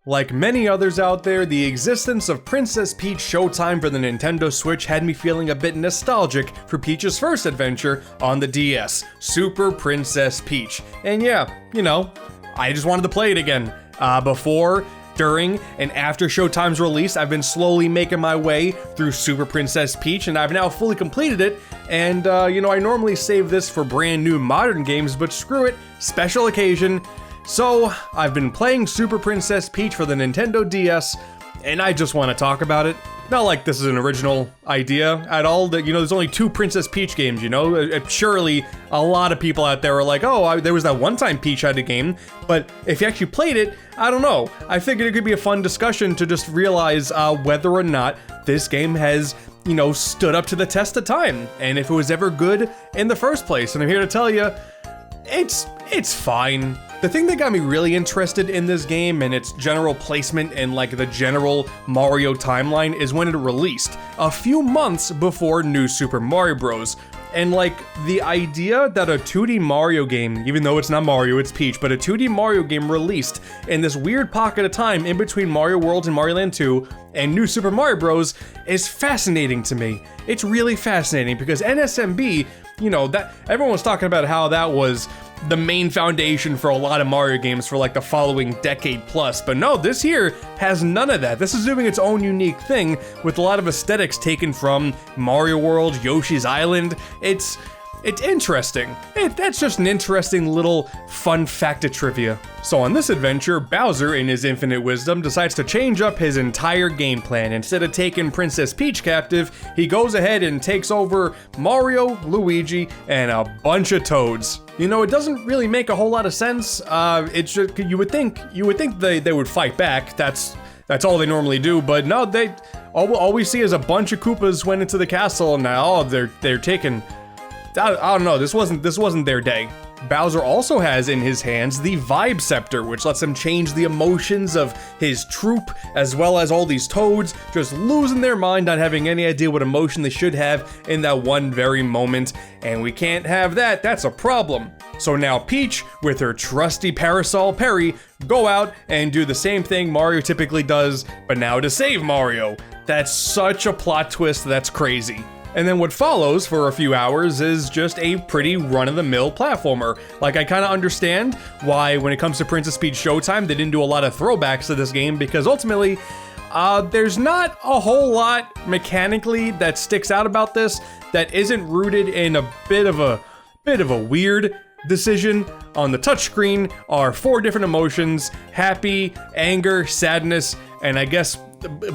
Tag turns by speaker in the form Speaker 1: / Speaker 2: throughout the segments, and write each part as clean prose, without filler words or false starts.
Speaker 1: Like many others out there, the existence of Princess Peach Showtime for the Nintendo Switch had me feeling a bit nostalgic for Peach's first adventure on the DS, Super Princess Peach. And yeah, you know, I just wanted to play it again. Before, during, and after Showtime's release, I've been slowly making my way through Super Princess Peach, and I've now fully completed it. And, you know, I normally save this for brand new modern games, but screw it, special occasion. So, I've been playing Super Princess Peach for the Nintendo DS, and I just want to talk about it. Not like this is an original idea at all, that, you know, there's only 2 Princess Peach games, you know? Surely, a lot of people out there are like, oh, there was that one time Peach had a game, but if you actually played it, I don't know. I figured it could be a fun discussion to just realize whether or not this game has, you know, stood up to the test of time, and if it was ever good in the first place. And I'm here to tell you, it's fine. The thing that got me really interested in this game and its general placement in like the general Mario timeline is when it released, a few months before New Super Mario Bros. And like the idea that a 2D Mario game, even though it's not Mario, it's Peach, but a 2D Mario game released in this weird pocket of time in between Mario World and Mario Land 2 and New Super Mario Bros. Is fascinating to me. It's really fascinating because NSMB, you know, that everyone was talking about how that was the main foundation for a lot of Mario games for like the following decade plus, but no, this here has none of that. This is doing its own unique thing with a lot of aesthetics taken from Mario World, Yoshi's Island. It's interesting. That's just an interesting little fun fact of trivia. So on this adventure, Bowser, in his infinite wisdom, decides to change up his entire game plan. Instead of taking Princess Peach captive, he goes ahead and takes over Mario, Luigi, and a bunch of Toads. You know, it doesn't really make a whole lot of sense. It's just, you would think they would fight back. That's all they normally do, but no, all we see is a bunch of Koopas went into the castle, and now they're taken. I don't know, this wasn't their day. Bowser also has in his hands the Vibe Scepter, which lets him change the emotions of his troop, as well as all these Toads just losing their mind, not having any idea what emotion they should have in that one very moment. And we can't have that, that's a problem. So now Peach, with her trusty parasol Perry, go out and do the same thing Mario typically does, but now to save Mario. That's such a plot twist, that's crazy. And then what follows for a few hours is just a pretty run-of-the-mill platformer. Like, I kind of understand why when it comes to Princess Peach Showtime, they didn't do a lot of throwbacks to this game, because ultimately, there's not a whole lot mechanically that sticks out about this that isn't rooted in a bit of a weird decision. On the touchscreen are 4 different emotions: happy, anger, sadness, and I guess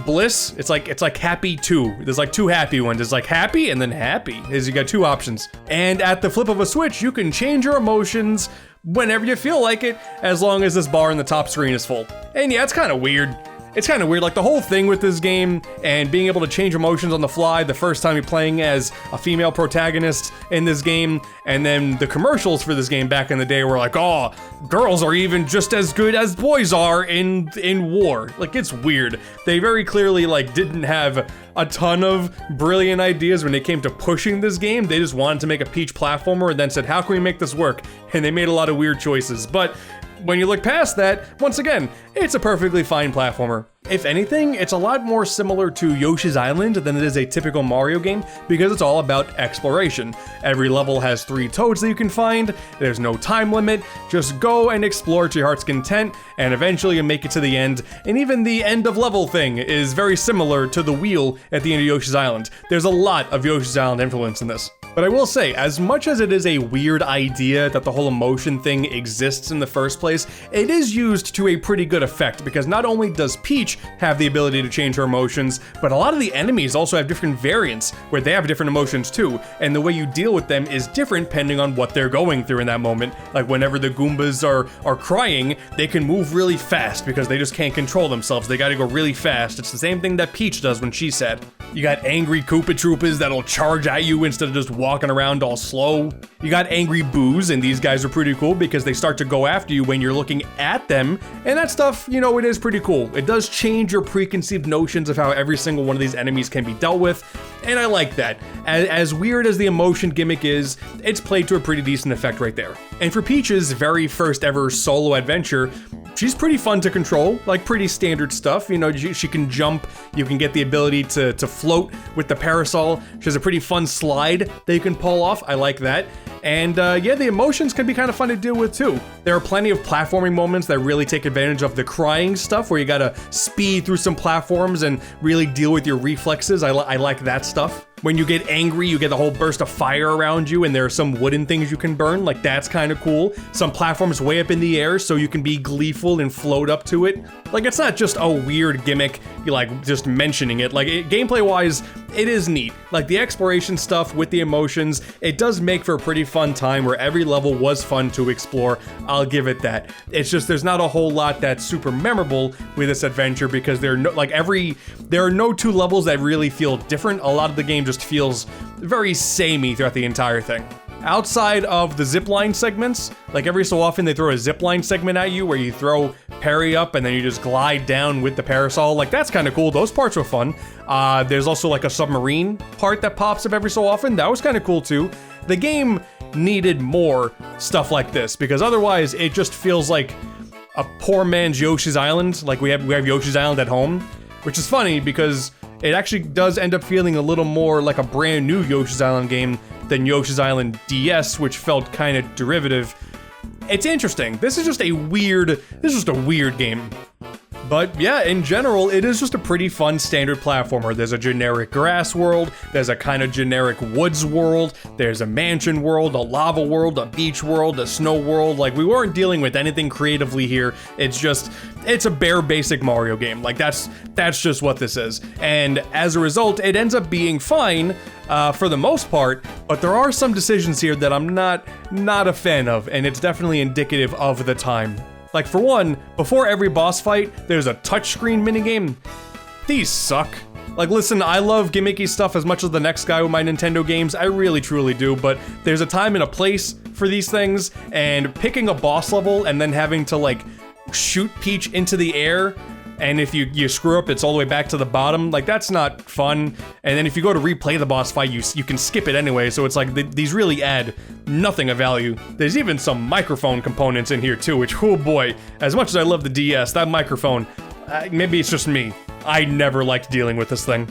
Speaker 1: bliss. It's like happy 2. There's like 2 happy ones. It's like happy and then happy. You got 2 options. And at the flip of a switch, you can change your emotions whenever you feel like it, as long as this bar in the top screen is full. And yeah, it's kind of weird. It's kind of weird, like the whole thing with this game and being able to change emotions on the fly the first time you're playing as a female protagonist in this game, and then the commercials for this game back in the day were like, oh, girls are even just as good as boys are in war. Like, it's weird. They very clearly like didn't have a ton of brilliant ideas when it came to pushing this game. They just wanted to make a Peach platformer and then said, how can we make this work? And they made a lot of weird choices. But when you look past that, once again, it's a perfectly fine platformer. If anything, it's a lot more similar to Yoshi's Island than it is a typical Mario game, because it's all about exploration. Every level has 3 Toads that you can find, there's no time limit, just go and explore to your heart's content, and eventually you make it to the end. And even the end of level thing is very similar to the wheel at the end of Yoshi's Island. There's a lot of Yoshi's Island influence in this. But I will say, as much as it is a weird idea that the whole emotion thing exists in the first place, it is used to a pretty good effect, because not only does Peach have the ability to change her emotions, but a lot of the enemies also have different variants where they have different emotions too, and the way you deal with them is different depending on what they're going through in that moment. Like whenever the Goombas are crying, they can move really fast because they just can't control themselves. They gotta go really fast. It's the same thing that Peach does when she's sad. You got angry Koopa Troopas that'll charge at you instead of just walking around all slow. You got angry Boos, and these guys are pretty cool because they start to go after you when you're looking at them, and that stuff, you know, it is pretty cool. It does change your preconceived notions of how every single one of these enemies can be dealt with, and I like that. As weird as the emotion gimmick is, it's played to a pretty decent effect right there. And for Peach's very first ever solo adventure, she's pretty fun to control, like pretty standard stuff. You know, she can jump, you can get the ability to float with the parasol. She has a pretty fun slide that you can pull off. I like that. And yeah, the emotions can be kind of fun to deal with too. There are plenty of platforming moments that really take advantage of the crying stuff, where you gotta speed through some platforms and really deal with your reflexes. I like that stuff. When you get angry, you get a whole burst of fire around you, and there are some wooden things you can burn, like that's kind of cool. Some platforms way up in the air, so you can be gleeful and float up to it. Like, it's not just a weird gimmick, you like just mentioning it. Like, gameplay-wise, it is neat. Like, the exploration stuff with the emotions, it does make for a pretty fun time where every level was fun to explore. I'll give it that. It's just there's not a whole lot that's super memorable with this adventure, because there are no two levels that really feel different. A lot of the game just feels very samey throughout the entire thing. Outside of the zipline segments, like every so often they throw a zipline segment at you where you throw parry up and then you just glide down with the parasol. Like, that's kind of cool. Those parts were fun. There's also like a submarine part that pops up every so often. That was kind of cool too. The game needed more stuff like this, because otherwise it just feels like a poor man's Yoshi's Island. Like, we have Yoshi's Island at home, which is funny because it actually does end up feeling a little more like a brand new Yoshi's Island game than Yoshi's Island DS, which felt kind of derivative. It's interesting. This is just a weird game. But yeah, in general, it is just a pretty fun standard platformer. There's a generic grass world, there's a kind of generic woods world, there's a mansion world, a lava world, a beach world, a snow world. Like, we weren't dealing with anything creatively here. It's a bare basic Mario game. Like, that's just what this is. And as a result, it ends up being fine for the most part, but there are some decisions here that I'm not a fan of, and it's definitely indicative of the time. Like, for one, before every boss fight, there's a touchscreen minigame. These suck. Like, listen, I love gimmicky stuff as much as the next guy with my Nintendo games. I really, truly do, but there's a time and a place for these things, and picking a boss level and then having to, like, shoot Peach into the air, and if you screw up, it's all the way back to the bottom. Like, that's not fun. And then if you go to replay the boss fight, you can skip it anyway, so it's like these really add nothing of value. There's even some microphone components in here too, which, oh boy, as much as I love the DS, that microphone, maybe it's just me, I never liked dealing with this thing.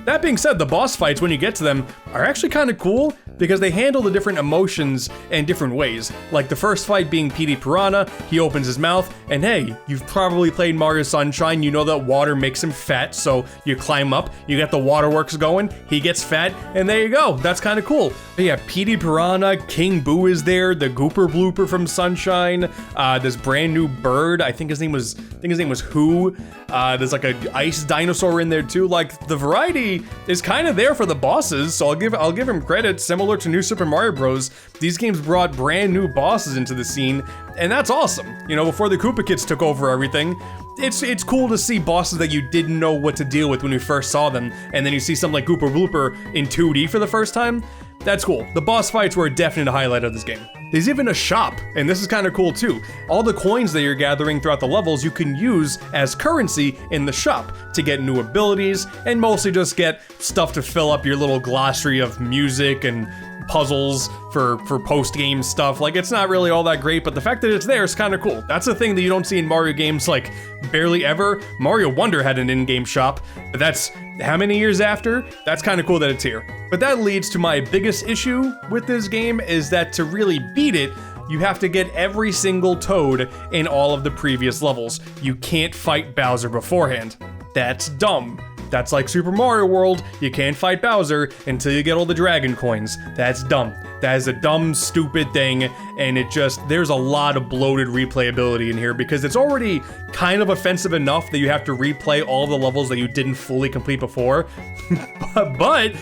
Speaker 1: That being said, the boss fights, when you get to them, are actually kind of cool, because they handle the different emotions in different ways. Like the first fight being Petey Piranha, he opens his mouth, and hey, you've probably played Mario Sunshine, you know that water makes him fat, so you climb up, you get the waterworks going, he gets fat, and there you go, that's kind of cool. But yeah, Petey Piranha, King Boo is there, the Gooper Blooper from Sunshine, this brand new bird, I think his name was Who, there's like a ice dinosaur in there too. Like, the variety is kind of there for the bosses, so I'll give him credit. Similar to New Super Mario Bros., these games brought brand new bosses into the scene, and that's awesome. You know, before the Koopa Kids took over everything, it's cool to see bosses that you didn't know what to deal with when you first saw them, and then you see something like Gooper Blooper in 2D for the first time. That's cool. The boss fights were a definite highlight of this game. There's even a shop, and this is kind of cool too. All the coins that you're gathering throughout the levels you can use as currency in the shop to get new abilities, and mostly just get stuff to fill up your little glossary of music and puzzles for post-game stuff. Like, it's not really all that great, but the fact that it's there is kind of cool. That's a thing that you don't see in Mario games, like, barely ever. Mario Wonder had an in-game shop, but that's how many years after? That's kind of cool that it's here. But that leads to my biggest issue with this game, is that to really beat it, you have to get every single Toad in all of the previous levels. You can't fight Bowser beforehand. That's dumb. That's like Super Mario World, you can't fight Bowser until you get all the dragon coins. That's dumb. That is a dumb, stupid thing, and there's a lot of bloated replayability in here, because it's already kind of offensive enough that you have to replay all the levels that you didn't fully complete before. but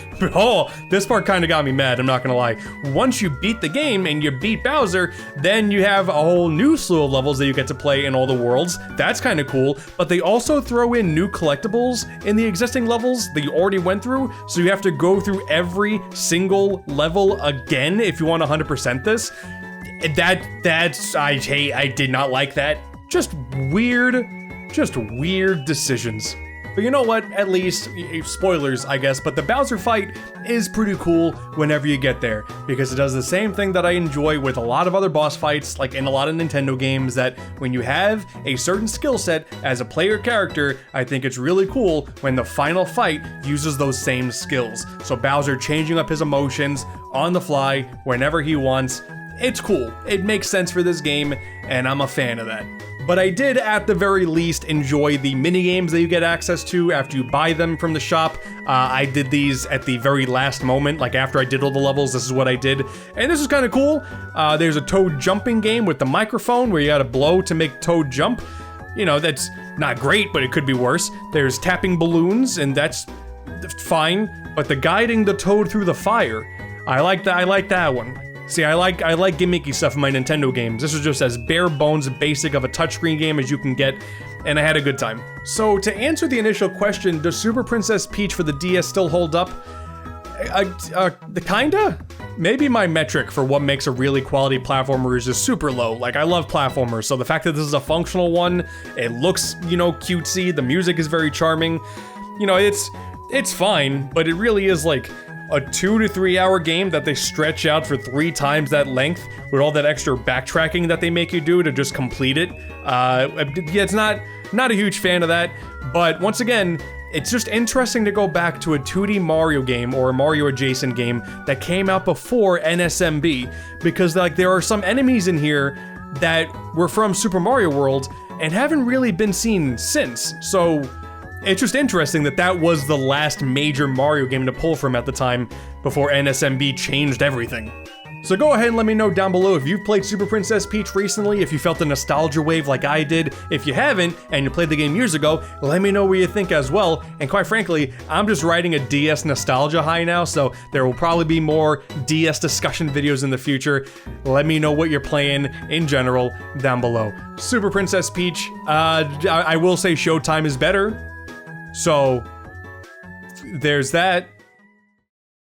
Speaker 1: this part kind of got me mad, I'm not gonna lie. Once you beat the game and you beat Bowser, then you have a whole new slew of levels that you get to play in all the worlds. That's kind of cool, but they also throw in new collectibles in the existing levels that you already went through, so you have to go through every single level again if you want to 100% this. I did not like that. Just weird decisions. But But you know what? At least, spoilers, I guess, but the Bowser fight is pretty cool whenever you get there, because it does the same thing that I enjoy with a lot of other boss fights, like in a lot of Nintendo games, that when you have a certain skill set as a player character, I think it's really cool when the final fight uses those same skills. So Bowser changing up his emotions on the fly whenever he wants. It's cool. It makes sense for this game, and I'm a fan of that. But I did, at the very least, enjoy the minigames that you get access to after you buy them from the shop. I did these at the very last moment, like after I did all the levels, this is what I did. And this is kind of cool. There's a Toad jumping game with the microphone where you gotta blow to make Toad jump. You know, that's not great, but it could be worse. There's tapping balloons, and that's fine. But the guiding the Toad through the fire, I like that one. See, I like gimmicky stuff in my Nintendo games. This is just as bare bones basic of a touchscreen game as you can get, and I had a good time. So to answer the initial question, does Super Princess Peach for the DS still hold up? Kinda? Maybe my metric for what makes a really quality platformer is just super low. Like, I love platformers, so the fact that this is a functional one, it looks, you know, cutesy, the music is very charming. You know, it's fine, but it really is like a 2 to 3 hour game that they stretch out for 3 times that length with all that extra backtracking that they make you do to just complete it. Yeah, it's not a huge fan of that, but once again, it's just interesting to go back to a 2D Mario game or a Mario adjacent game that came out before NSMB, because like there are some enemies in here that were from Super Mario World and haven't really been seen since. So it's just interesting that that was the last major Mario game to pull from at the time before NSMB changed everything. So go ahead and let me know down below if you've played Super Princess Peach recently, if you felt the nostalgia wave like I did. If you haven't, and you played the game years ago, let me know what you think as well. And quite frankly, I'm just riding a DS nostalgia high now, so there will probably be more DS discussion videos in the future. Let me know what you're playing in general down below. Super Princess Peach, I will say Showtime is better. So, there's that.